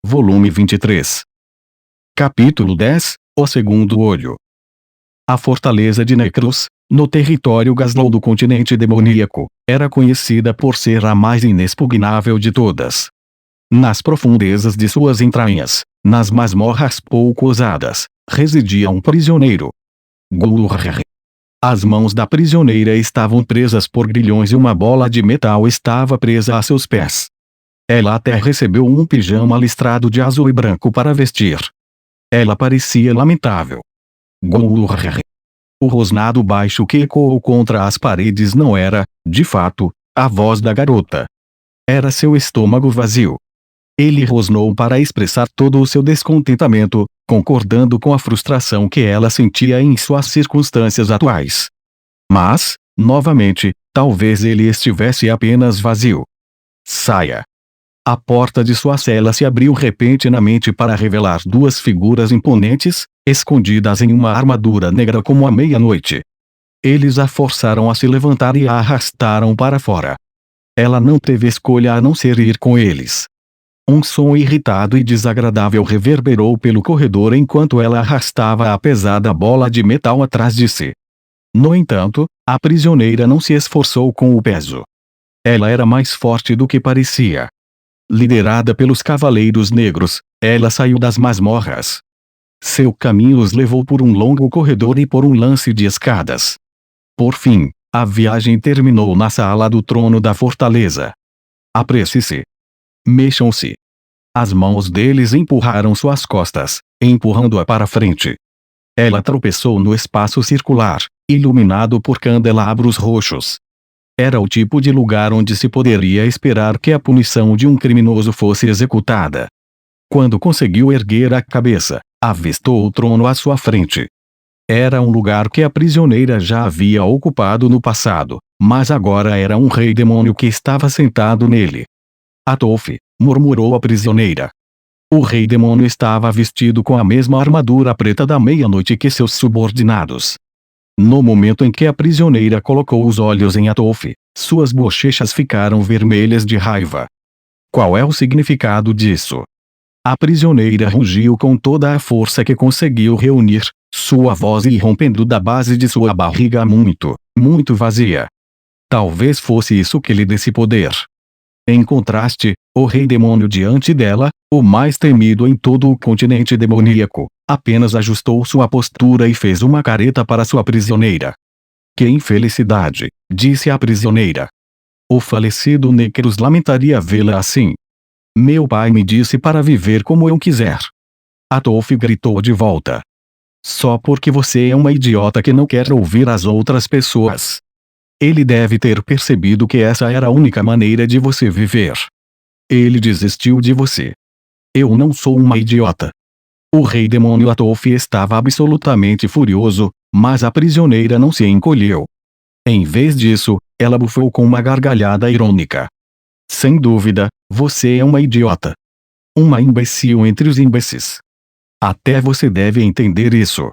volume 23. Capítulo 10, O Segundo Olho. A fortaleza de Necros, no território Gazlowe do continente demoníaco, era conhecida por ser a mais inexpugnável de todas. Nas profundezas de suas entranhas, nas masmorras pouco ousadas, residia um prisioneiro. Gulurr. As mãos da prisioneira estavam presas por grilhões e uma bola de metal estava presa a seus pés. Ela até recebeu um pijama listrado de azul e branco para vestir. Ela parecia lamentável. Gulurr. O rosnado baixo que ecoou contra as paredes não era, de fato, a voz da garota. Era seu estômago vazio. Ele rosnou para expressar todo o seu descontentamento, concordando com a frustração que ela sentia em suas circunstâncias atuais. Mas, novamente, talvez ele estivesse apenas vazio. Saia. A porta de sua cela se abriu repentinamente para revelar duas figuras imponentes, escondidas em uma armadura negra como a meia-noite. Eles a forçaram a se levantar e a arrastaram para fora. Ela não teve escolha a não ser ir com eles. Um som irritado e desagradável reverberou pelo corredor enquanto ela arrastava a pesada bola de metal atrás de si. No entanto, a prisioneira não se esforçou com o peso. Ela era mais forte do que parecia. Liderada pelos Cavaleiros Negros, ela saiu das masmorras. Seu caminho os levou por um longo corredor e por um lance de escadas. Por fim, a viagem terminou na sala do trono da fortaleza. Apresse-se. Mexam-se. As mãos deles empurraram suas costas, empurrando-a para frente. Ela tropeçou no espaço circular, iluminado por candelabros roxos. Era o tipo de lugar onde se poderia esperar que a punição de um criminoso fosse executada. Quando conseguiu erguer a cabeça, avistou o trono à sua frente. Era um lugar que a prisioneira já havia ocupado no passado, mas agora era um rei demônio que estava sentado nele. Atolf, murmurou a prisioneira. O rei demônio estava vestido com a mesma armadura preta da meia-noite que seus subordinados. No momento em que a prisioneira colocou os olhos em Atolf, suas bochechas ficaram vermelhas de raiva. Qual é o significado disso? A prisioneira rugiu com toda a força que conseguiu reunir, sua voz irrompendo da base de sua barriga muito vazia. Talvez fosse isso que lhe desse poder. Em contraste, o rei demônio diante dela, o mais temido em todo o continente demoníaco, apenas ajustou sua postura e fez uma careta para sua prisioneira. Que infelicidade, disse a prisioneira. O falecido Necros lamentaria vê-la assim. Meu pai me disse para viver como eu quiser. Atolf gritou de volta. Só porque você é uma idiota que não quer ouvir as outras pessoas. Ele deve ter percebido que essa era a única maneira de você viver. Ele desistiu de você. Eu não sou uma idiota. O rei demônio Atolf estava absolutamente furioso, mas a prisioneira não se encolheu. Em vez disso, ela bufou com uma gargalhada irônica. Sem dúvida, você é uma idiota. Uma imbecil entre os imbecis. Até você deve entender isso.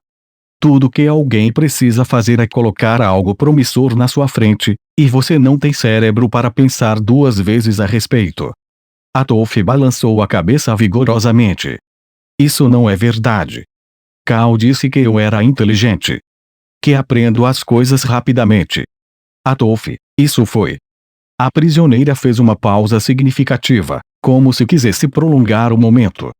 Tudo que alguém precisa fazer é colocar algo promissor na sua frente, e você não tem cérebro para pensar duas vezes a respeito. Atolf balançou a cabeça vigorosamente. Isso não é verdade. Cal disse que eu era inteligente. Que aprendo as coisas rapidamente. Atolf, isso foi. A prisioneira fez uma pausa significativa, como se quisesse prolongar o momento.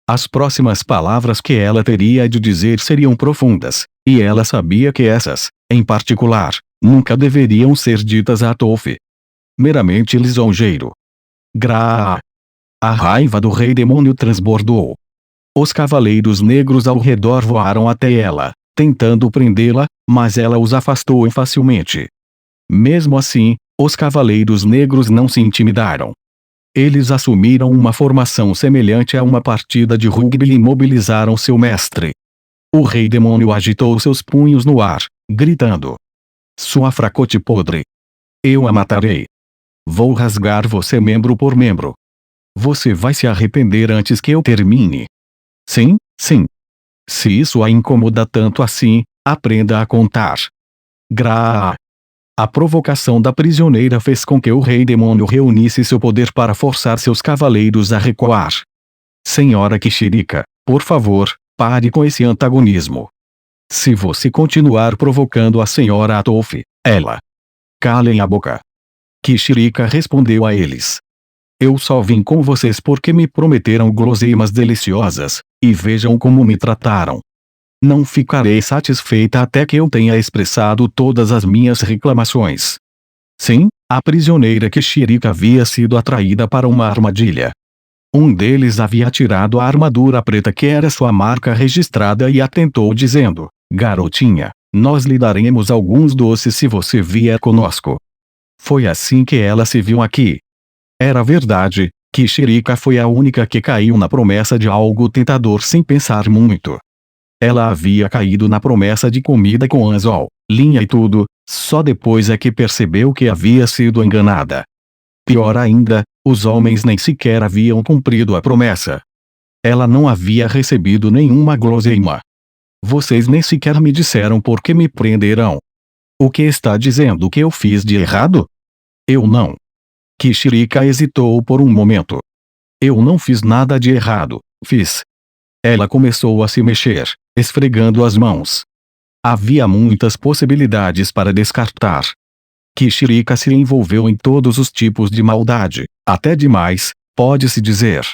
As próximas palavras que ela teria de dizer seriam profundas, e ela sabia que essas, em particular, nunca deveriam ser ditas a Atolf. Meramente lisonjeiro. Gra. A raiva do rei demônio transbordou. Os cavaleiros negros ao redor voaram até ela, tentando prendê-la, mas ela os afastou facilmente. Mesmo assim, os cavaleiros negros não se intimidaram. Eles assumiram uma formação semelhante a uma partida de rugby e imobilizaram seu mestre. O rei demônio agitou seus punhos no ar, gritando. Sua fracote podre. Eu a matarei. Vou rasgar você membro por membro. Você vai se arrepender antes que eu termine. Sim, sim. Se isso a incomoda tanto assim, aprenda a contar. Gra. A provocação da prisioneira fez com que o rei demônio reunisse seu poder para forçar seus cavaleiros a recuar. Senhora Kishirika, por favor, pare com esse antagonismo. Se você continuar provocando a senhora Atofi, ela... Calem a boca. Kishirika respondeu a eles. Eu só vim com vocês porque me prometeram guloseimas deliciosas, e vejam como me trataram. Não ficarei satisfeita até que eu tenha expressado todas as minhas reclamações. Sim, a prisioneira Kishirika havia sido atraída para uma armadilha. Um deles havia tirado a armadura preta que era sua marca registrada e a tentou dizendo, garotinha, nós lhe daremos alguns doces se você vier conosco. Foi assim que ela se viu aqui. Era verdade, Kishirika foi a única que caiu na promessa de algo tentador sem pensar muito. Ela havia caído na promessa de comida com anzol, linha e tudo, só depois é que percebeu que havia sido enganada. Pior ainda, os homens nem sequer haviam cumprido a promessa. Ela não havia recebido nenhuma guloseima. Vocês nem sequer me disseram por que me prenderão. O que está dizendo que eu fiz de errado? Eu não. Kishirika hesitou por um momento. Eu não fiz nada de errado, fiz. Ela começou a se mexer, esfregando as mãos. Havia muitas possibilidades para descartar. Kishirika se envolveu em todos os tipos de maldade, até demais, pode-se dizer.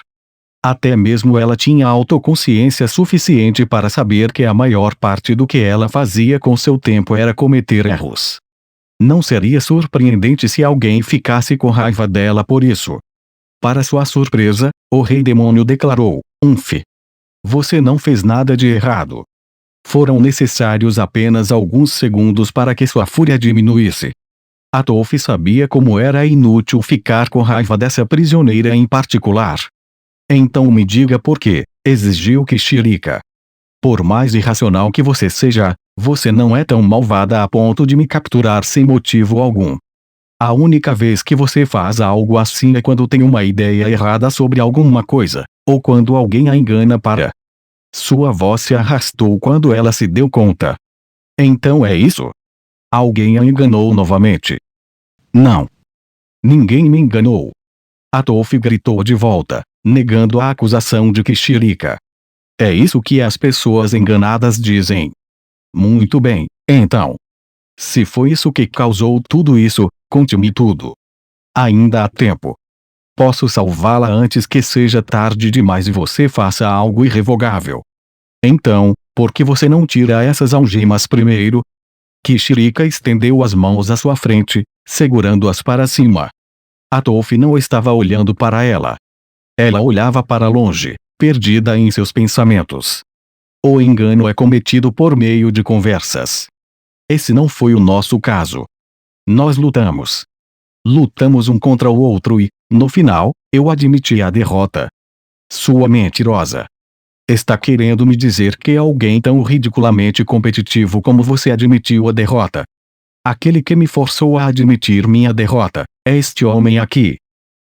Até mesmo ela tinha autoconsciência suficiente para saber que a maior parte do que ela fazia com seu tempo era cometer erros. Não seria surpreendente se alguém ficasse com raiva dela por isso. Para sua surpresa, o rei demônio declarou, você não fez nada de errado. Foram necessários apenas alguns segundos para que sua fúria diminuísse. Atofi sabia como era inútil ficar com raiva dessa prisioneira em particular. Então me diga por quê, exigiu Kishirika. Por mais irracional que você seja, você não é tão malvada a ponto de me capturar sem motivo algum. A única vez que você faz algo assim é quando tem uma ideia errada sobre alguma coisa, ou quando alguém a engana para... Sua voz se arrastou quando ela se deu conta. Então é isso? Alguém a enganou novamente. Não. Ninguém me enganou. Atofi gritou de volta, negando a acusação de Kishirika. É isso que as pessoas enganadas dizem. Muito bem, então. Se foi isso que causou tudo isso, conte-me tudo. Ainda há tempo. Posso salvá-la antes que seja tarde demais e você faça algo irrevogável. Então, por que você não tira essas algemas primeiro? Kishirika estendeu as mãos à sua frente, segurando-as para cima. Atofi não estava olhando para ela. Ela olhava para longe, perdida em seus pensamentos. O engano é cometido por meio de conversas. Esse não foi o nosso caso. Nós lutamos. Lutamos um contra o outro e, no final, eu admiti a derrota. Sua mentirosa. Está querendo me dizer que alguém tão ridiculamente competitivo como você admitiu a derrota? Aquele que me forçou a admitir minha derrota, é este homem aqui.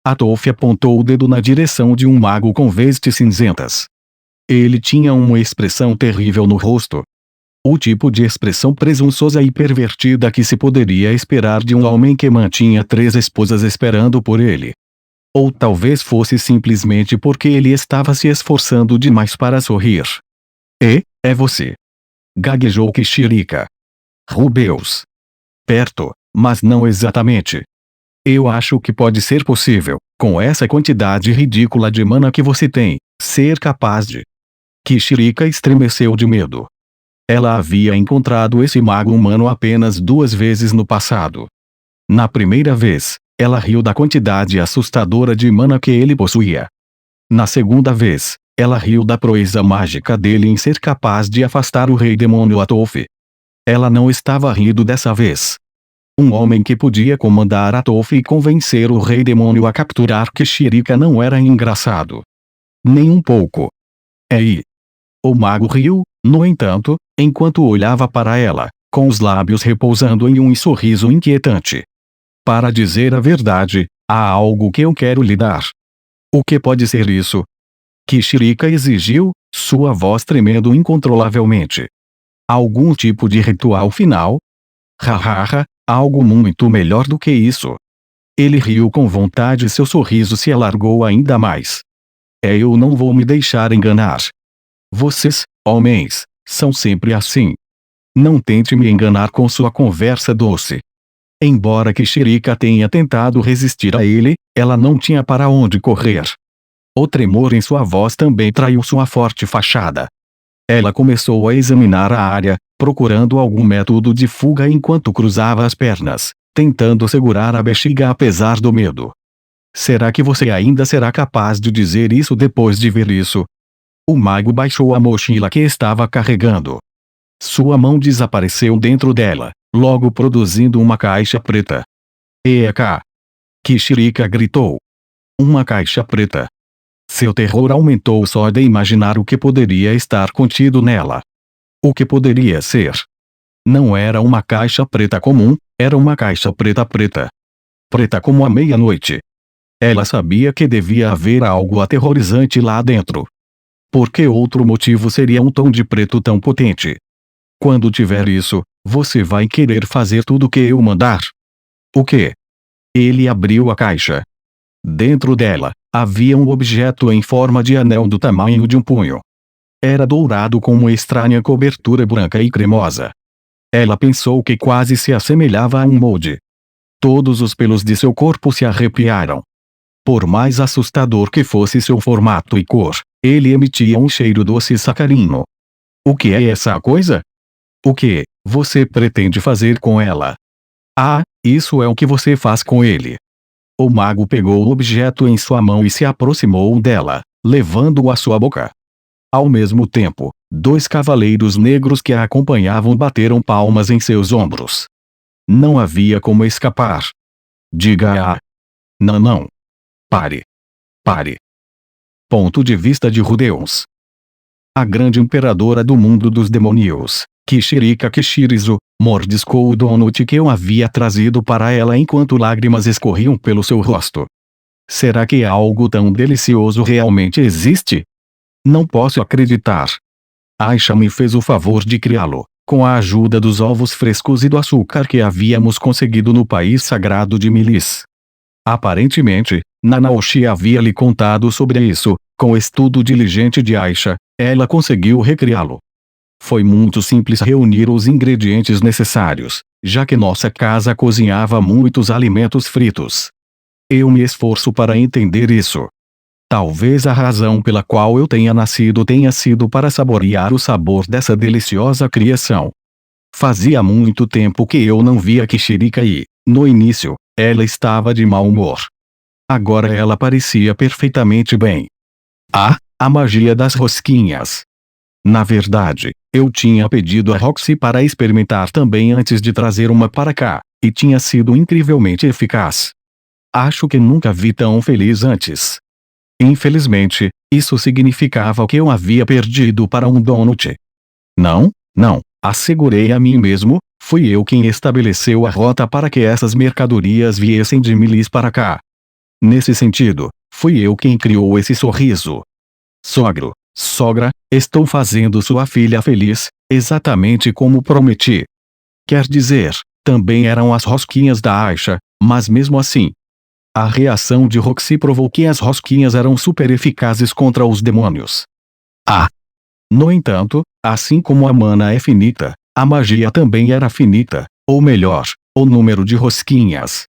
Atofi apontou o dedo na direção de um mago com vestes cinzentas. Ele tinha uma expressão terrível no rosto. O tipo de expressão presunçosa e pervertida que se poderia esperar de um homem que mantinha 3 esposas esperando por ele. Ou talvez fosse simplesmente porque ele estava se esforçando demais para sorrir. É você. Gaguejou Kishirika. Rubeus. Perto, mas não exatamente. Eu acho que pode ser possível, com essa quantidade ridícula de mana que você tem, ser capaz de... Kishirika estremeceu de medo. Ela havia encontrado esse mago humano apenas 2 vezes no passado. Na primeira vez, ela riu da quantidade assustadora de mana que ele possuía. Na segunda vez, ela riu da proeza mágica dele em ser capaz de afastar o rei demônio Atofi. Ela não estava rindo dessa vez. Um homem que podia comandar Atofi e convencer o rei demônio a capturar Kishirika não era engraçado. Nem um pouco. O mago riu, no entanto, enquanto olhava para ela, com os lábios repousando em um sorriso inquietante. Para dizer a verdade, há algo que eu quero lhe dar. O que pode ser isso? Kishirika exigiu, sua voz tremendo incontrolavelmente. Algum tipo de ritual final? Hahaha, algo muito melhor do que isso. Ele riu com vontade e seu sorriso se alargou ainda mais. Eu não vou me deixar enganar. Vocês, homens, são sempre assim. Não tente me enganar com sua conversa doce. Embora Kishirika tenha tentado resistir a ele, ela não tinha para onde correr. O tremor em sua voz também traiu sua forte fachada. Ela começou a examinar a área, procurando algum método de fuga enquanto cruzava as pernas, tentando segurar a bexiga apesar do medo. Será que você ainda será capaz de dizer isso depois de ver isso? O mago baixou a mochila que estava carregando. Sua mão desapareceu dentro dela, logo produzindo uma caixa preta. Eca! Kishirika gritou. Uma caixa preta. Seu terror aumentou só de imaginar o que poderia estar contido nela. O que poderia ser? Não era uma caixa preta comum, era uma caixa preta preta. Preta como a meia-noite. Ela sabia que devia haver algo aterrorizante lá dentro. Por que outro motivo seria um tom de preto tão potente? Quando tiver isso, você vai querer fazer tudo o que eu mandar. O quê? Ele abriu a caixa. Dentro dela, havia um objeto em forma de anel do tamanho de um punho. Era dourado com uma estranha cobertura branca e cremosa. Ela pensou que quase se assemelhava a um molde. Todos os pelos de seu corpo se arrepiaram. Por mais assustador que fosse seu formato e cor, ele emitia um cheiro doce e sacarino. O que é essa coisa? O que você pretende fazer com ela? Ah, isso é o que você faz com ele. O mago pegou o objeto em sua mão e se aproximou dela, levando-o à sua boca. Ao mesmo tempo, 2 cavaleiros negros que a acompanhavam bateram palmas em seus ombros. Não havia como escapar. Diga-a. Não. Pare. Pare. Ponto de vista de Rudeus. A grande imperadora do mundo dos demônios, Kishirika Kishirizu, mordiscou o donut que eu havia trazido para ela enquanto lágrimas escorriam pelo seu rosto. Será que algo tão delicioso realmente existe? Não posso acreditar. Aisha me fez o favor de criá-lo, com a ajuda dos ovos frescos e do açúcar que havíamos conseguido no país sagrado de Milis. Aparentemente, Nanaoshi havia lhe contado sobre isso. Com o estudo diligente de Aisha, ela conseguiu recriá-lo. Foi muito simples reunir os ingredientes necessários, já que nossa casa cozinhava muitos alimentos fritos. Eu me esforço para entender isso. Talvez a razão pela qual eu tenha nascido tenha sido para saborear o sabor dessa deliciosa criação. Fazia muito tempo que eu não via Kishirika e, no início, ela estava de mau humor. Agora ela parecia perfeitamente bem. Ah, a magia das rosquinhas. Na verdade, eu tinha pedido a Roxy para experimentar também antes de trazer uma para cá, e tinha sido incrivelmente eficaz. Acho que nunca vi tão feliz antes. Infelizmente, isso significava que eu havia perdido para um donut. Não, assegurei a mim mesmo, fui eu quem estabeleceu a rota para que essas mercadorias viessem de Milis para cá. Nesse sentido, fui eu quem criou esse sorriso. Sogra, estou fazendo sua filha feliz, exatamente como prometi. Quer dizer, também eram as rosquinhas da Aisha, mas mesmo assim. A reação de Roxy provou que as rosquinhas eram super eficazes contra os demônios. Ah! No entanto, assim como a mana é finita, a magia também era finita, ou melhor, o número de rosquinhas.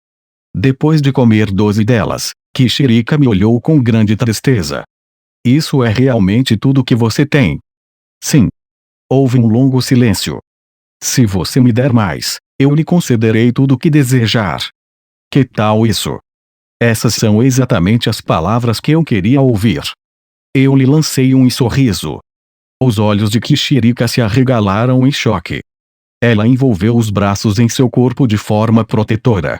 Depois de comer 12 delas, Kishirika me olhou com grande tristeza. Isso é realmente tudo que você tem? Sim. Houve um longo silêncio. Se você me der mais, eu lhe concederei tudo o que desejar. Que tal isso? Essas são exatamente as palavras que eu queria ouvir. Eu lhe lancei um sorriso. Os olhos de Kishirika se arregalaram em choque. Ela envolveu os braços em seu corpo de forma protetora.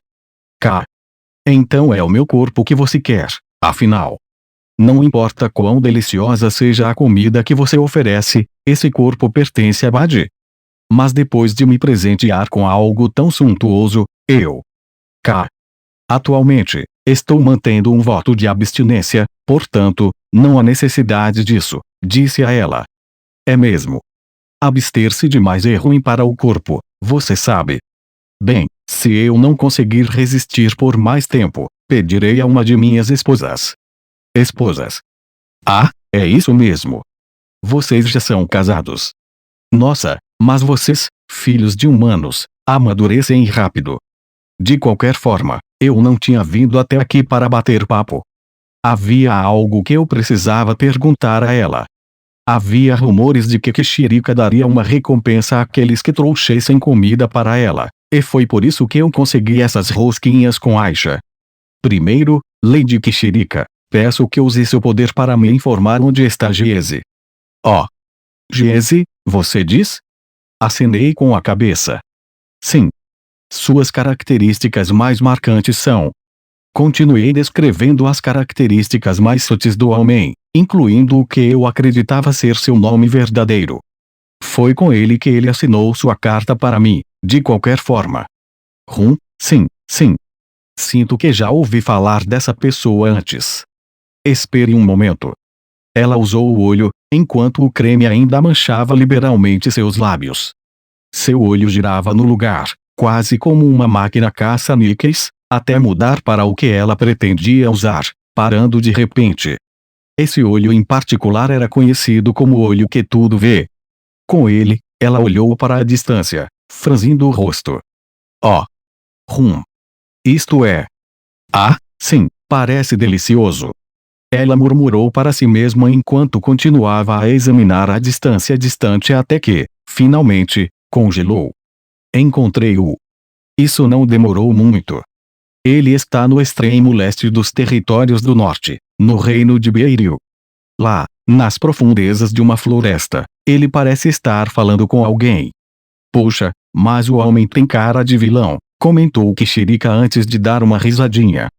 Então é o meu corpo que você quer, afinal. Não importa quão deliciosa seja a comida que você oferece, esse corpo pertence a Badi. Mas depois de me presentear com algo tão suntuoso, eu. Atualmente, estou mantendo um voto de abstinência, portanto, não há necessidade disso, disse a ela. É mesmo. Abster-se demais é ruim para o corpo, você sabe. Bem, se eu não conseguir resistir por mais tempo, pedirei a uma de minhas esposas. Esposas? Ah, é isso mesmo. Vocês já são casados. Nossa, mas vocês, filhos de humanos, amadurecem rápido. De qualquer forma, eu não tinha vindo até aqui para bater papo. Havia algo que eu precisava perguntar a ela. Havia rumores de que Kishirika daria uma recompensa àqueles que trouxessem comida para ela, e foi por isso que eu consegui essas rosquinhas com Aisha. Primeiro, Lady Kishirika, peço que use seu poder para me informar onde está Giese. Oh. Giese, você diz? Acenei com a cabeça. Sim. Suas características mais marcantes são. Continuei descrevendo as características mais sutis do homem, incluindo o que eu acreditava ser seu nome verdadeiro. Foi com ele que ele assinou sua carta para mim, de qualquer forma. Sim, sim. Sinto que já ouvi falar dessa pessoa antes. Espere um momento. Ela usou o olho, enquanto o creme ainda manchava liberalmente seus lábios. Seu olho girava no lugar, quase como uma máquina caça-níqueis, até mudar para o que ela pretendia usar, parando de repente. Esse olho em particular era conhecido como o olho que tudo vê. Com ele, ela olhou para a distância, franzindo o rosto. Oh. Isto é. Ah, sim, parece delicioso. Ela murmurou para si mesma enquanto continuava a examinar a distância distante até que, finalmente, congelou. Encontrei-o. Isso não demorou muito. Ele está no extremo leste dos territórios do norte, no reino de Beiril. Lá, nas profundezas de uma floresta, ele parece estar falando com alguém. Puxa, mas o homem tem cara de vilão, comentou Kishirika antes de dar uma risadinha.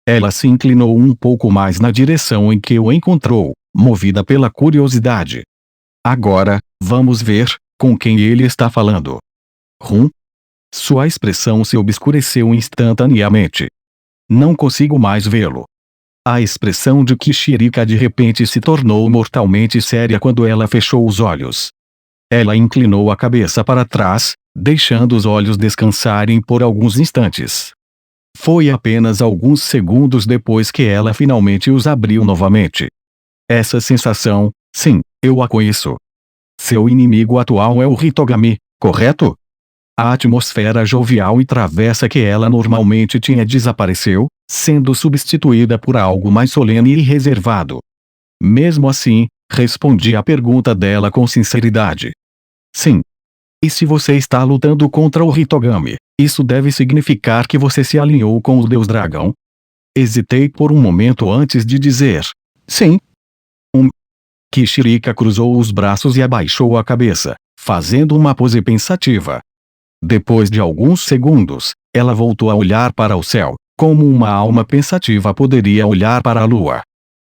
Ela se inclinou um pouco mais na direção em que o encontrou, movida pela curiosidade. Agora, vamos ver, com quem ele está falando. Sua expressão se obscureceu instantaneamente. Não consigo mais vê-lo. A expressão de Kishirika de repente se tornou mortalmente séria quando ela fechou os olhos. Ela inclinou a cabeça para trás, deixando os olhos descansarem por alguns instantes. Foi apenas alguns segundos depois que ela finalmente os abriu novamente. Essa sensação, sim, eu a conheço. Seu inimigo atual é o Hitogami, correto? A atmosfera jovial e travessa que ela normalmente tinha desapareceu, sendo substituída por algo mais solene e reservado. Mesmo assim, respondi à pergunta dela com sinceridade. Sim. E se você está lutando contra o Hitogami, isso deve significar que você se alinhou com o Deus Dragão? Hesitei por um momento antes de dizer. Sim. Kishirika cruzou os braços e abaixou a cabeça, fazendo uma pose pensativa. Depois de alguns segundos, ela voltou a olhar para o céu, como uma alma pensativa poderia olhar para a lua.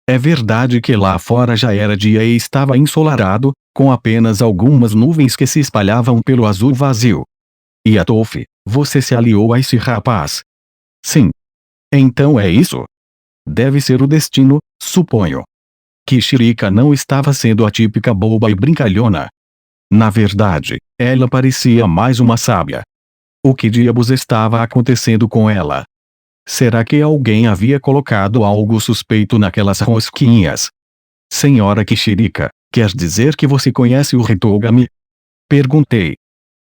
É verdade que lá fora já era dia e estava ensolarado, com apenas algumas nuvens que se espalhavam pelo azul vazio. E Atolf, você se aliou a esse rapaz? Sim. Então é isso? Deve ser o destino, suponho. Kishirika não estava sendo a típica boba e brincalhona. Na verdade, ela parecia mais uma sábia. O que diabos estava acontecendo com ela? Será que alguém havia colocado algo suspeito naquelas rosquinhas? Senhora Kishirika, quer dizer que você conhece o Hitogami? Perguntei.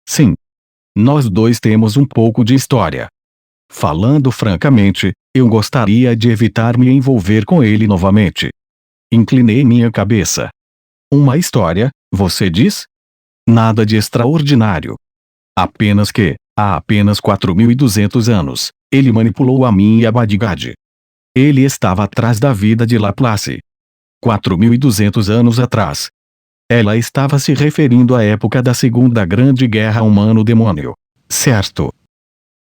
Sim. Nós dois temos um pouco de história. Falando francamente, eu gostaria de evitar me envolver com ele novamente. Inclinei minha cabeça. Uma história, você diz? Nada de extraordinário. Apenas que, há apenas 4.200 anos, ele manipulou a mim e a Badigad. Ele estava atrás da vida de Laplace. 4.200 anos atrás. Ela estava se referindo à época da Segunda Grande Guerra Humano-Demônio. Certo.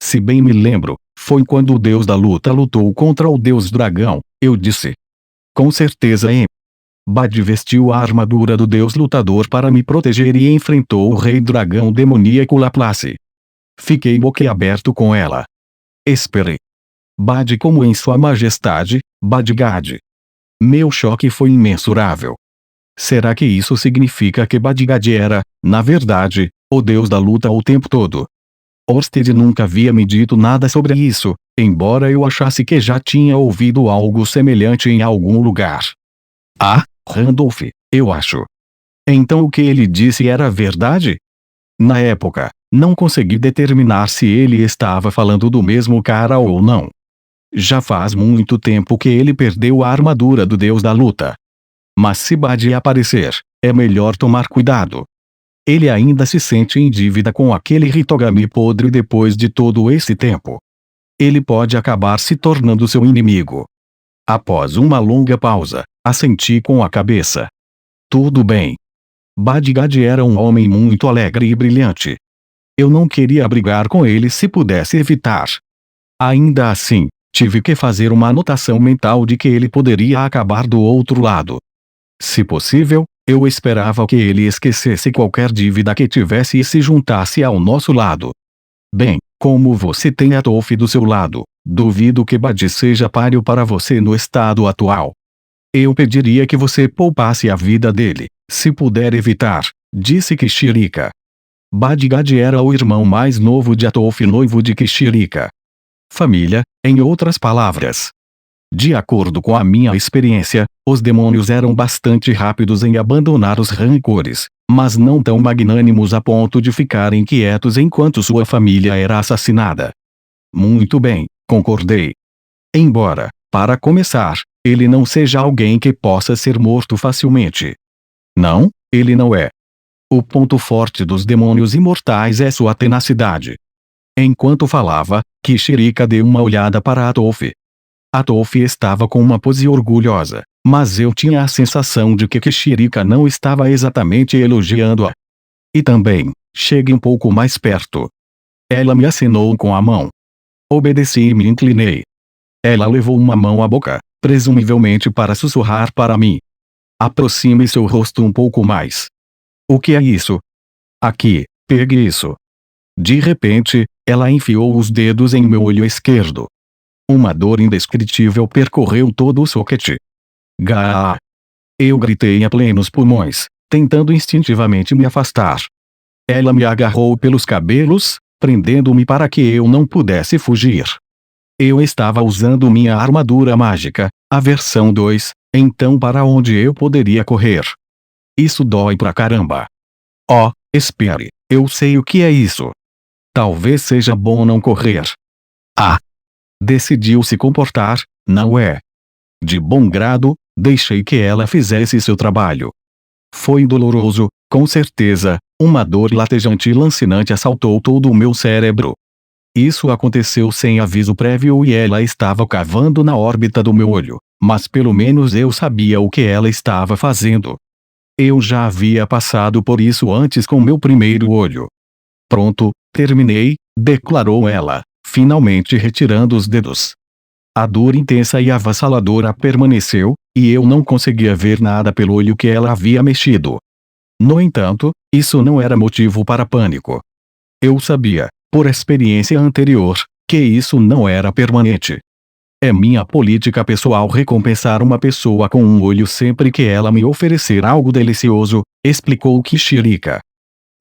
Se bem me lembro, foi quando o deus da luta lutou contra o deus dragão, eu disse. Com certeza Bad vestiu a armadura do deus lutador para me proteger e enfrentou o rei dragão demoníaco Laplace. Fiquei boquiaberto com ela. Esperei. Bad como em sua majestade, Badigad. Meu choque foi imensurável. Será que isso significa que Badigad era, na verdade, o deus da luta o tempo todo? Orsted nunca havia me dito nada sobre isso, embora eu achasse que já tinha ouvido algo semelhante em algum lugar. Ah, Randolph, eu acho. Então o que ele disse era verdade? Na época, não consegui determinar se ele estava falando do mesmo cara ou não. Já faz muito tempo que ele perdeu a armadura do deus da luta. Mas se Buddy aparecer, é melhor tomar cuidado. Ele ainda se sente em dívida com aquele Hitogami podre depois de todo esse tempo. Ele pode acabar se tornando seu inimigo. Após uma longa pausa, assenti com a cabeça. Tudo bem. Buddy era um homem muito alegre e brilhante. Eu não queria brigar com ele se pudesse evitar. Ainda assim, tive que fazer uma anotação mental de que ele poderia acabar do outro lado. Se possível, eu esperava que ele esquecesse qualquer dívida que tivesse e se juntasse ao nosso lado. Bem, como você tem a Toph do seu lado, duvido que Buddy seja páreo para você no estado atual. Eu pediria que você poupasse a vida dele, se puder evitar, disse Kishirika. Buddy era o irmão mais novo de Toph, noivo de Kishirika. Família, em outras palavras. De acordo com a minha experiência, os demônios eram bastante rápidos em abandonar os rancores, mas não tão magnânimos a ponto de ficarem quietos enquanto sua família era assassinada. Muito bem, concordei. Embora, para começar, ele não seja alguém que possa ser morto facilmente. Não, ele não é. O ponto forte dos demônios imortais é sua tenacidade. Enquanto falava, Kishirika deu uma olhada para Toph. A Toph estava com uma pose orgulhosa, mas eu tinha a sensação de que Kishirika não estava exatamente elogiando-a. E também, chegue um pouco mais perto. Ela me acenou com a mão. Obedeci e me inclinei. Ela levou uma mão à boca, presumivelmente para sussurrar para mim. Aproxime seu rosto um pouco mais. O que é isso? Aqui, pegue isso. De repente, ela enfiou os dedos em meu olho esquerdo. Uma dor indescritível percorreu todo o soquete. Gaaah! Eu gritei a plenos pulmões, tentando instintivamente me afastar. Ela me agarrou pelos cabelos, prendendo-me para que eu não pudesse fugir. Eu estava usando minha armadura mágica, a versão 2, então para onde eu poderia correr? Isso dói pra caramba. Oh, espere, eu sei o que é isso. Talvez seja bom não correr. Ah! Decidiu se comportar, não é? De bom grado, deixei que ela fizesse seu trabalho. Foi doloroso, com certeza, uma dor latejante e lancinante assaltou todo o meu cérebro. Isso aconteceu sem aviso prévio e ela estava cavando na órbita do meu olho, mas pelo menos eu sabia o que ela estava fazendo. Eu já havia passado por isso antes com meu primeiro olho. Pronto, terminei, declarou ela, finalmente retirando os dedos. A dor intensa e avassaladora permaneceu, e eu não conseguia ver nada pelo olho que ela havia mexido. No entanto, isso não era motivo para pânico. Eu sabia, por experiência anterior, que isso não era permanente. É minha política pessoal recompensar uma pessoa com um olho sempre que ela me oferecer algo delicioso, explicou Kishirika.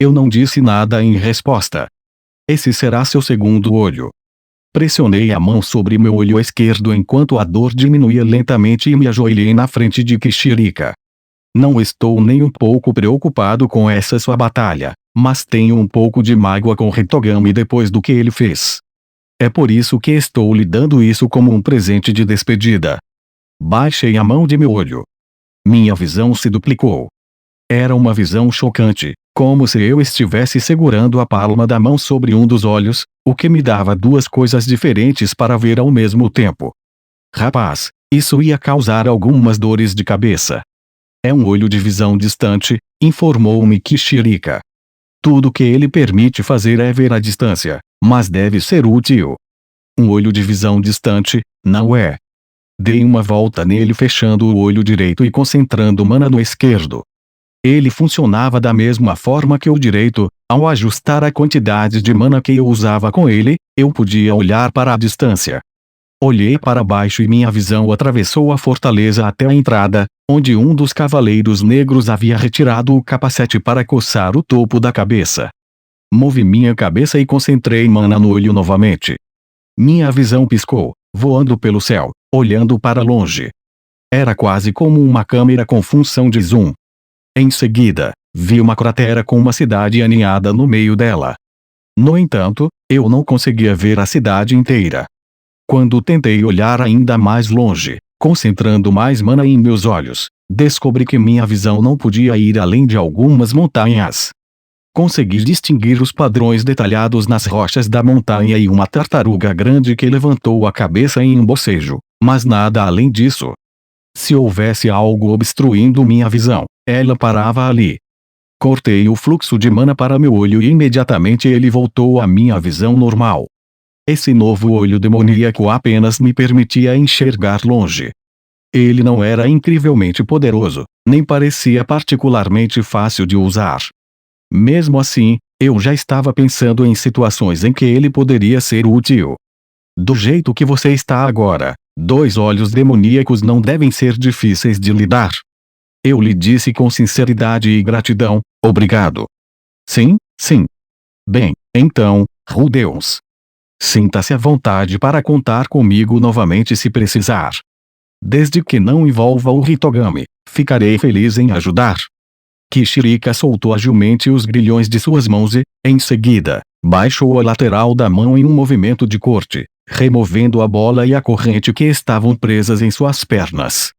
Eu não disse nada em resposta. Esse será seu segundo olho. Pressionei a mão sobre meu olho esquerdo enquanto a dor diminuía lentamente e me ajoelhei na frente de Kishirika. Não estou nem um pouco preocupado com essa sua batalha, mas tenho um pouco de mágoa com Hitogami depois do que ele fez. É por isso que estou lhe dando isso como um presente de despedida. Baixei a mão de meu olho. Minha visão se duplicou. Era uma visão chocante, como se eu estivesse segurando a palma da mão sobre um dos olhos, o que me dava duas coisas diferentes para ver ao mesmo tempo. Rapaz, isso ia causar algumas dores de cabeça. É um olho de visão distante, informou-me Kishirika. Tudo que ele permite fazer é ver à distância, mas deve ser útil. Um olho de visão distante, não é? Dei uma volta nele fechando o olho direito e concentrando mana no esquerdo. Ele funcionava da mesma forma que o direito, ao ajustar a quantidade de mana que eu usava com ele, eu podia olhar para a distância. Olhei para baixo e minha visão atravessou a fortaleza até a entrada, onde um dos cavaleiros negros havia retirado o capacete para coçar o topo da cabeça. Movi minha cabeça e concentrei mana no olho novamente. Minha visão piscou, voando pelo céu, olhando para longe. Era quase como uma câmera com função de zoom. Em seguida, vi uma cratera com uma cidade aninhada no meio dela. No entanto, eu não conseguia ver a cidade inteira. Quando tentei olhar ainda mais longe, concentrando mais mana em meus olhos, descobri que minha visão não podia ir além de algumas montanhas. Consegui distinguir os padrões detalhados nas rochas da montanha e uma tartaruga grande que levantou a cabeça em um bocejo, mas nada além disso. Se houvesse algo obstruindo minha visão, ela parava ali. Cortei o fluxo de mana para meu olho e imediatamente ele voltou à minha visão normal. Esse novo olho demoníaco apenas me permitia enxergar longe. Ele não era incrivelmente poderoso, nem parecia particularmente fácil de usar. Mesmo assim, eu já estava pensando em situações em que ele poderia ser útil. Do jeito que você está agora, 2 olhos demoníacos não devem ser difíceis de lidar. Eu lhe disse com sinceridade e gratidão, obrigado. Sim, sim. Bem, então, Rudeus. Sinta-se à vontade para contar comigo novamente se precisar. Desde que não envolva o Hitogami, ficarei feliz em ajudar. Kishirika soltou agilmente os grilhões de suas mãos e, em seguida, baixou a lateral da mão em um movimento de corte, removendo a bola e a corrente que estavam presas em suas pernas.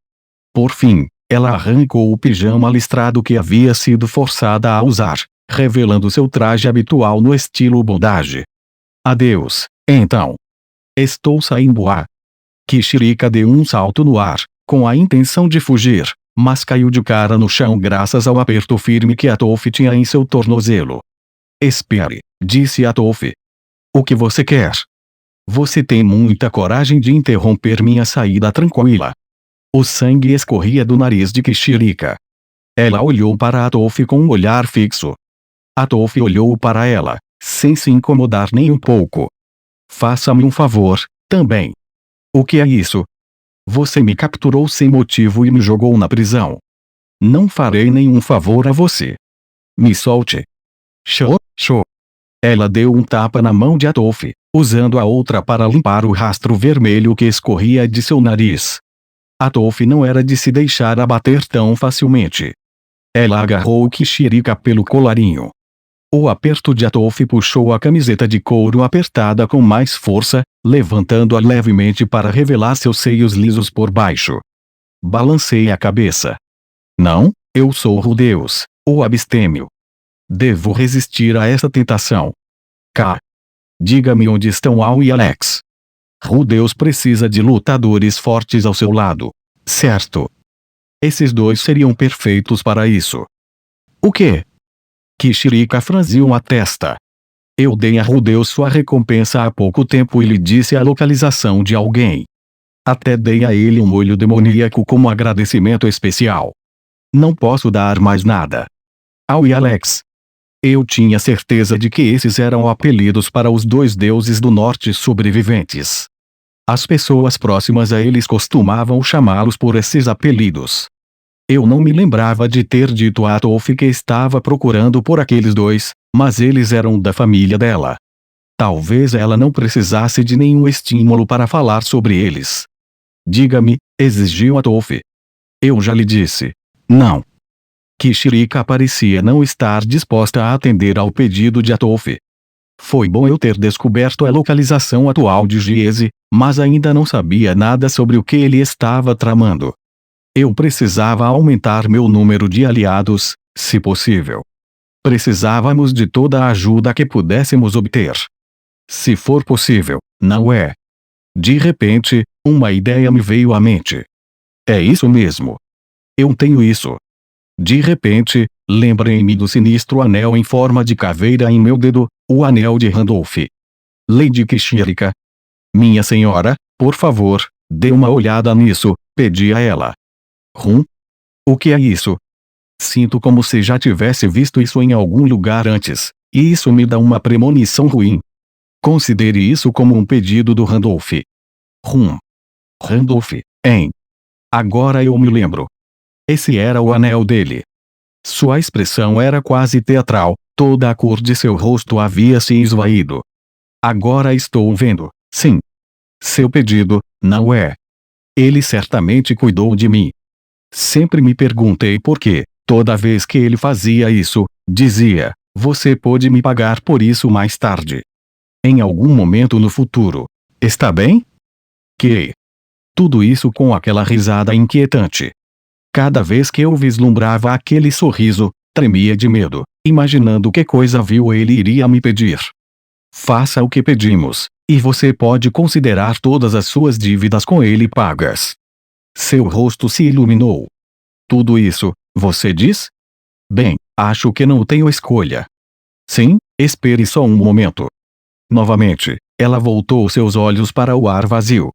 Por fim, ela arrancou o pijama listrado que havia sido forçada a usar, revelando seu traje habitual no estilo bondage. Adeus, então. Estou saindo. Kishirika deu um salto no ar, com a intenção de fugir, mas caiu de cara no chão graças ao aperto firme que Atolf tinha em seu tornozelo. Espere, disse Atolf. O que você quer? Você tem muita coragem de interromper minha saída tranquila. O sangue escorria do nariz de Kishirika. Ela olhou para Atolf com um olhar fixo. Atolf olhou para ela, sem se incomodar nem um pouco. Faça-me um favor, também. O que é isso? Você me capturou sem motivo e me jogou na prisão. Não farei nenhum favor a você. Me solte. Show. Ela deu um tapa na mão de Atolf, usando a outra para limpar o rastro vermelho que escorria de seu nariz. Atolf não era de se deixar abater tão facilmente. Ela agarrou Kishirika pelo colarinho. O aperto de Atolf puxou a camiseta de couro apertada com mais força, levantando-a levemente para revelar seus seios lisos por baixo. Balancei a cabeça. Não, eu sou Rudeus, o abstêmio. Devo resistir a essa tentação. Diga-me onde estão Al e Alex. Rudeus precisa de lutadores fortes ao seu lado, certo? Esses 2 seriam perfeitos para isso. O quê? Kishirika franziu a testa. Eu dei a Rudeus sua recompensa há pouco tempo e lhe disse a localização de alguém. Até dei a ele um olho demoníaco como agradecimento especial. Não posso dar mais nada. Al e Alex. Eu tinha certeza de que esses eram apelidos para os 2 deuses do norte sobreviventes. As pessoas próximas a eles costumavam chamá-los por esses apelidos. Eu não me lembrava de ter dito a Atolf que estava procurando por aqueles 2, mas eles eram da família dela. Talvez ela não precisasse de nenhum estímulo para falar sobre eles. Diga-me, exigiu Atolf. Eu já lhe disse. Não. Kishirika parecia não estar disposta a atender ao pedido de Atolf. Foi bom eu ter descoberto a localização atual de Giese, mas ainda não sabia nada sobre o que ele estava tramando. Eu precisava aumentar meu número de aliados, se possível. Precisávamos de toda a ajuda que pudéssemos obter. Se for possível, não é? De repente, uma ideia me veio à mente. É isso mesmo. Eu tenho isso. De repente, lembrei-me do sinistro anel em forma de caveira em meu dedo, o anel de Randolph. Lady Kishirika. Minha senhora, por favor, dê uma olhada nisso, pedi a ela. O que é isso? Sinto como se já tivesse visto isso em algum lugar antes, e isso me dá uma premonição ruim. Considere isso como um pedido do Randolph. Randolph, hein? Agora eu me lembro. Esse era o anel dele. Sua expressão era quase teatral, toda a cor de seu rosto havia se esvaído. Agora estou vendo, sim. Seu pedido, não é? Ele certamente cuidou de mim. Sempre me perguntei por quê. Toda vez que ele fazia isso, dizia: você pode me pagar por isso mais tarde. Em algum momento no futuro. Está bem? Que? Tudo isso com aquela risada inquietante. Cada vez que eu vislumbrava aquele sorriso, tremia de medo, imaginando que coisa vil ele iria me pedir. Faça o que pedimos, e você pode considerar todas as suas dívidas com ele pagas. Seu rosto se iluminou. Tudo isso, você diz? Bem, acho que não tenho escolha. Sim, espere só um momento. Novamente, ela voltou seus olhos para o ar vazio.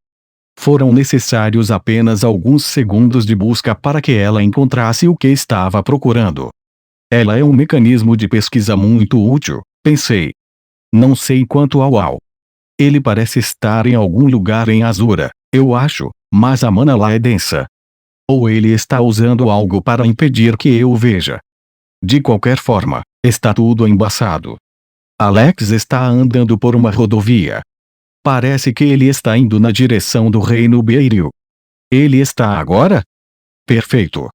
Foram necessários apenas alguns segundos de busca para que ela encontrasse o que estava procurando. Ela é um mecanismo de pesquisa muito útil, pensei. Não sei quanto ao. Ele parece estar em algum lugar em Azura, eu acho, mas a mana lá é densa. Ou ele está usando algo para impedir que eu o veja. De qualquer forma, está tudo embaçado. Alex está andando por uma rodovia. Parece que ele está indo na direção do Reino Beiril. Ele está agora? Perfeito.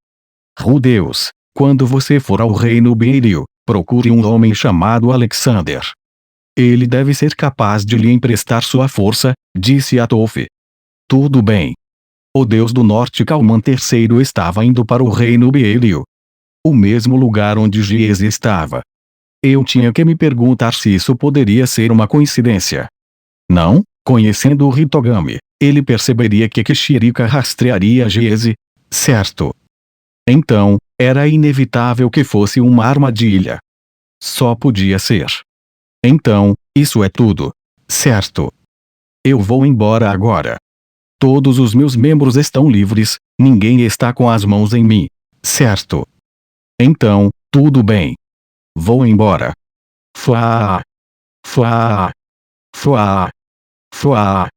Deus, quando você for ao Reino Beiril, procure um homem chamado Alexander. Ele deve ser capaz de lhe emprestar sua força, disse Atof. Tudo bem. O deus do norte Calman III estava indo para o Reino Beiril. O mesmo lugar onde Giese estava. Eu tinha que me perguntar se isso poderia ser uma coincidência. Não, conhecendo o Hitogami, ele perceberia que Shirika rastrearia Giese, certo? Então, era inevitável que fosse uma armadilha. Só podia ser. Então, isso é tudo, certo? Eu vou embora agora. Todos os meus membros estão livres, ninguém está com as mãos em mim, certo? Então, tudo bem. Vou embora. Fuá. Fuá. Fuá. Fuá.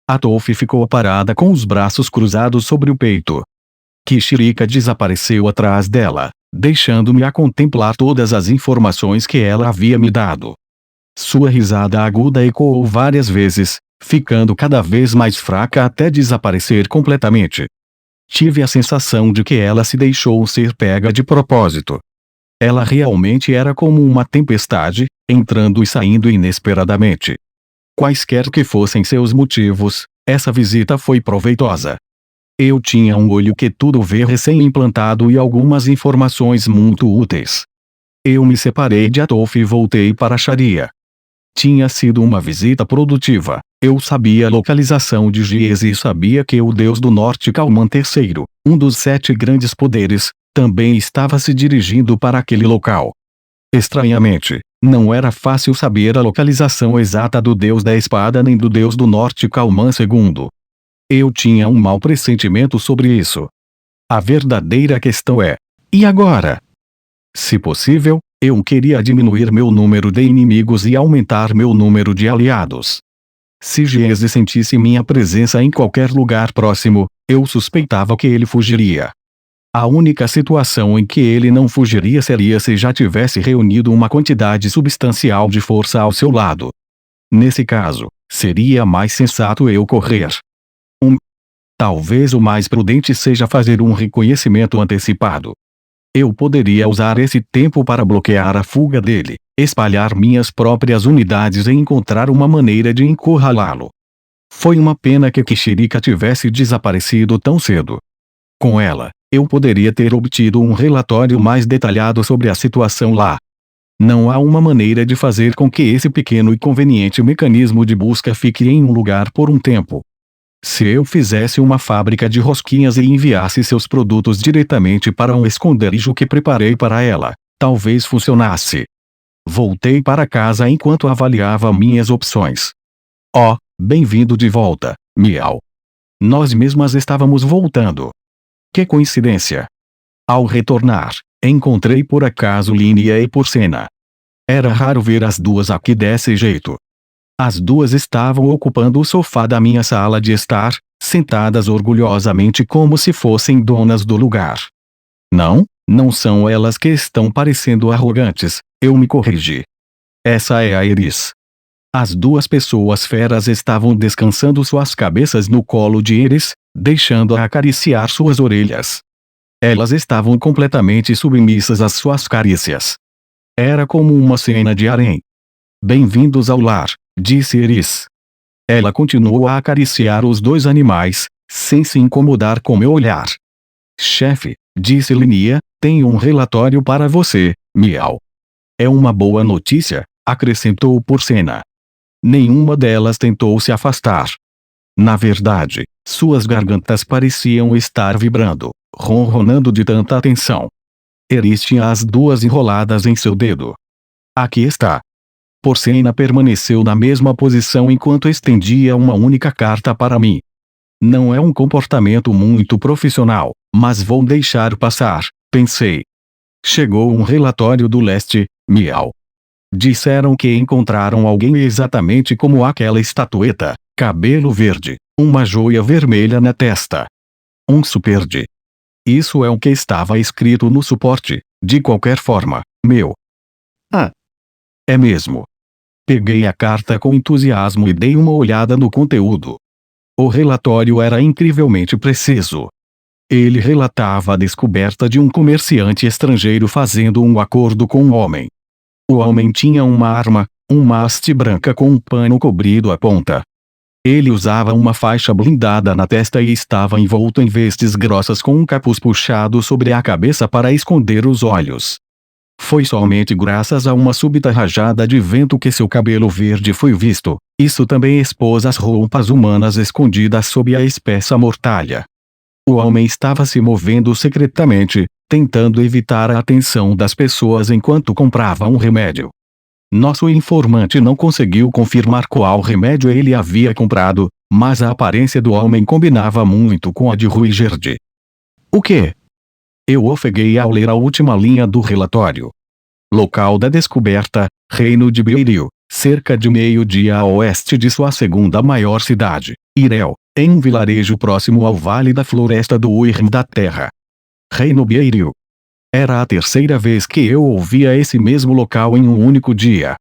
Atof ficou parada com os braços cruzados sobre o peito. Kishirika desapareceu atrás dela, deixando-me a contemplar todas as informações que ela havia me dado. Sua risada aguda ecoou várias vezes, ficando cada vez mais fraca até desaparecer completamente. Tive a sensação de que ela se deixou ser pega de propósito. Ela realmente era como uma tempestade, entrando e saindo inesperadamente. Quaisquer que fossem seus motivos, essa visita foi proveitosa. Eu tinha um olho que tudo vê recém-implantado e algumas informações muito úteis. Eu me separei de Atof e voltei para Sharia. Tinha sido uma visita produtiva. Eu sabia a localização de Giese e sabia que o deus do norte Calman III, um dos 7 grandes poderes, também estava se dirigindo para aquele local. Estranhamente, não era fácil saber a localização exata do deus da espada nem do deus do norte Calman II. Eu tinha um mau pressentimento sobre isso. A verdadeira questão é: e agora? Se possível, eu queria diminuir meu número de inimigos e aumentar meu número de aliados. Se Giese sentisse minha presença em qualquer lugar próximo, eu suspeitava que ele fugiria. A única situação em que ele não fugiria seria se já tivesse reunido uma quantidade substancial de força ao seu lado. Nesse caso, seria mais sensato eu correr. Talvez o mais prudente seja fazer um reconhecimento antecipado. Eu poderia usar esse tempo para bloquear a fuga dele, espalhar minhas próprias unidades e encontrar uma maneira de encurralá-lo. Foi uma pena que Kishirika tivesse desaparecido tão cedo. Com ela, eu poderia ter obtido um relatório mais detalhado sobre a situação lá. Não há uma maneira de fazer com que esse pequeno e conveniente mecanismo de busca fique em um lugar por um tempo. Se eu fizesse uma fábrica de rosquinhas e enviasse seus produtos diretamente para um esconderijo que preparei para ela, talvez funcionasse. Voltei para casa enquanto avaliava minhas opções. Oh, bem-vindo de volta, Miau. Nós mesmas estávamos voltando. Que coincidência! Ao retornar, encontrei por acaso Linia e Porcena. Era raro ver as duas aqui desse jeito. As duas estavam ocupando o sofá da minha sala de estar, sentadas orgulhosamente como se fossem donas do lugar. Não são elas que estão parecendo arrogantes, eu me corrigi. Essa é a Iris. As duas pessoas feras estavam descansando suas cabeças no colo de Iris, deixando-a acariciar suas orelhas. Elas estavam completamente submissas às suas carícias. Era como uma cena de harém. Bem-vindos ao lar, disse Eris. Ela continuou a acariciar os dois animais, sem se incomodar com meu olhar. Chefe, disse Linia, tenho um relatório para você, miau. É uma boa notícia, acrescentou Porcena. Nenhuma delas tentou se afastar. Na verdade, suas gargantas pareciam estar vibrando, ronronando de tanta atenção. Eris tinha as duas enroladas em seu dedo. Aqui está. Porcena permaneceu na mesma posição enquanto estendia uma única carta para mim. Não é um comportamento muito profissional, mas vou deixar passar, pensei. Chegou um relatório do leste, miau. Disseram que encontraram alguém exatamente como aquela estatueta, cabelo verde, uma joia vermelha na testa. Um superde. Isso é o que estava escrito no suporte, de qualquer forma, meu. Ah. É mesmo. Peguei a carta com entusiasmo e dei uma olhada no conteúdo. O relatório era incrivelmente preciso. Ele relatava a descoberta de um comerciante estrangeiro fazendo um acordo com um homem. O homem tinha uma arma, uma haste branca com um pano cobrido à ponta. Ele usava uma faixa blindada na testa e estava envolto em vestes grossas com um capuz puxado sobre a cabeça para esconder os olhos. Foi somente graças a uma súbita rajada de vento que seu cabelo verde foi visto. Isso também expôs as roupas humanas escondidas sob a espessa mortalha. O homem estava se movendo secretamente, tentando evitar a atenção das pessoas enquanto comprava um remédio. Nosso informante não conseguiu confirmar qual remédio ele havia comprado, mas a aparência do homem combinava muito com a de Ruigerd. O quê? Eu ofeguei ao ler a última linha do relatório. Local da descoberta, Reino de Beiril, cerca de meio-dia a oeste de sua segunda maior cidade, Irel, em um vilarejo próximo ao Vale da Floresta do Uirm da Terra. Reino Beiril. Era a terceira vez que eu ouvia esse mesmo local em um único dia.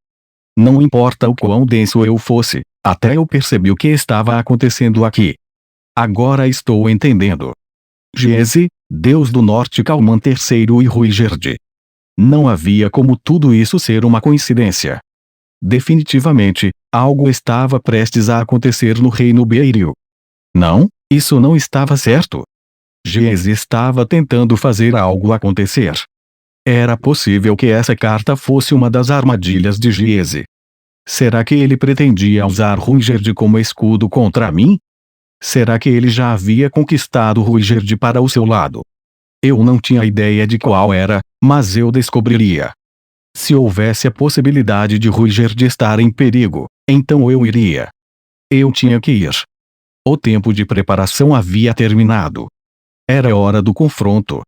Não importa o quão denso eu fosse, até eu percebi o que estava acontecendo aqui. Agora estou entendendo. Giese, Deus do Norte Calman III e Ruigerd. Não havia como tudo isso ser uma coincidência. Definitivamente, algo estava prestes a acontecer no Reino Beiril. Não, isso não estava certo. Giese estava tentando fazer algo acontecer. Era possível que essa carta fosse uma das armadilhas de Giese. Será que ele pretendia usar Ruigerd como escudo contra mim? Será que ele já havia conquistado Ruigerd para o seu lado? Eu não tinha ideia de qual era, mas eu descobriria. Se houvesse a possibilidade de Ruigerd estar em perigo, então eu iria. Eu tinha que ir. O tempo de preparação havia terminado. Era hora do confronto.